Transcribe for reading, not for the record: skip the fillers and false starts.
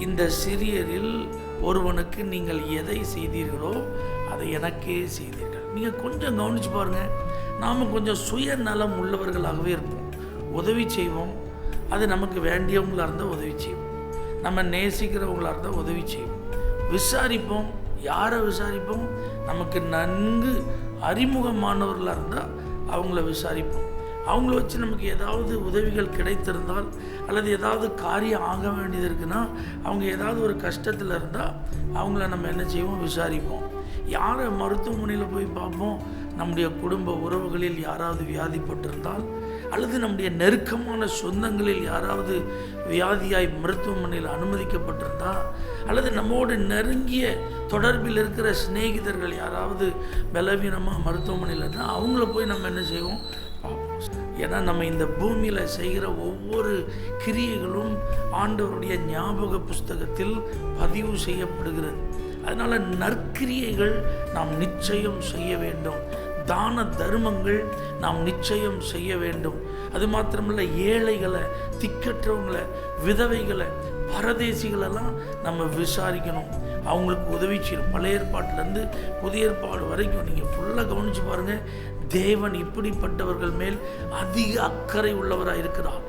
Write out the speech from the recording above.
இந்த சிறியரில் ஒருவனுக்கு நீங்கள் எதை செய்தீர்களோ அதை எனக்கே செய்தீர்கள். நீங்கள் கொஞ்சம் கவனிச்சு பாருங்கள். நாம் கொஞ்சம் சுயநலம் உள்ளவர்களாகவே இருப்போம். உதவி செய்வோம், அது நமக்கு வேண்டியவங்களாக இருந்தால் உதவி செய்வோம், நம்ம நேசிக்கிறவங்களாக இருந்தால் உதவி செய்வோம், விசாரிப்போம். யாரை விசாரிப்போம்? நமக்கு நன்கு அறிமுகமானவர்களாக இருந்தால் அவங்கள விசாரிப்போம். அவங்கள வச்சு நமக்கு ஏதாவது உதவிகள் கிடைத்திருந்தால் அல்லது ஏதாவது காரியம் ஆக வேண்டியது இருக்குன்னா, அவங்க ஏதாவது ஒரு கஷ்டத்தில் இருந்தால் அவங்கள நம்ம என்ன செய்வோம்? விசாரிப்போம். யாரை மருத்துவமனையில் போய் பார்ப்போம்? நம்முடைய குடும்ப உறவுகளில் யாராவது வியாதிப்பட்டிருந்தால் அல்லது நம்முடைய நெருக்கமான சொந்தங்களில் யாராவது வியாதியாய் மருத்துவமனையில் அனுமதிக்கப்பட்டிருந்தால் அல்லது நம்மோடு நெருங்கிய தொடர்பில் இருக்கிற சிநேகிதர்கள் யாராவது பலவீனமாக மருத்துவமனையில் இருந்தால் அவங்கள போய் நம்ம என்ன செய்வோம்? ஏன்னா நம்ம இந்த பூமியில் செய்கிற ஒவ்வொரு கிரியைகளும் ஆண்டவருடைய ஞாபக புஸ்தகத்தில் பதிவு செய்யப்படுகிறது. அதனால் நற்கிரியைகள் நாம் நிச்சயம் செய்ய வேண்டும். தான தர்மங்கள் நாம் நிச்சயம் செய்ய வேண்டும். அது மாத்திரமல்ல, ஏழைகளை, திக்கற்றவங்களை, விதவைகளை, பரதேசிகளெல்லாம் நம்ம விசாரிக்கணும், அவங்களுக்கு உதவி செய்யணும். பழைய ஏற்பாட்டிலேருந்து புதிய ஏற்பாடு வரைக்கும் நீங்கள் ஃபுல்லாக கவனித்து பாருங்கள். தேவன் இப்படிப்பட்டவர்கள் மேல் அதிக அக்கறை உள்ளவராக இருக்கிறார்.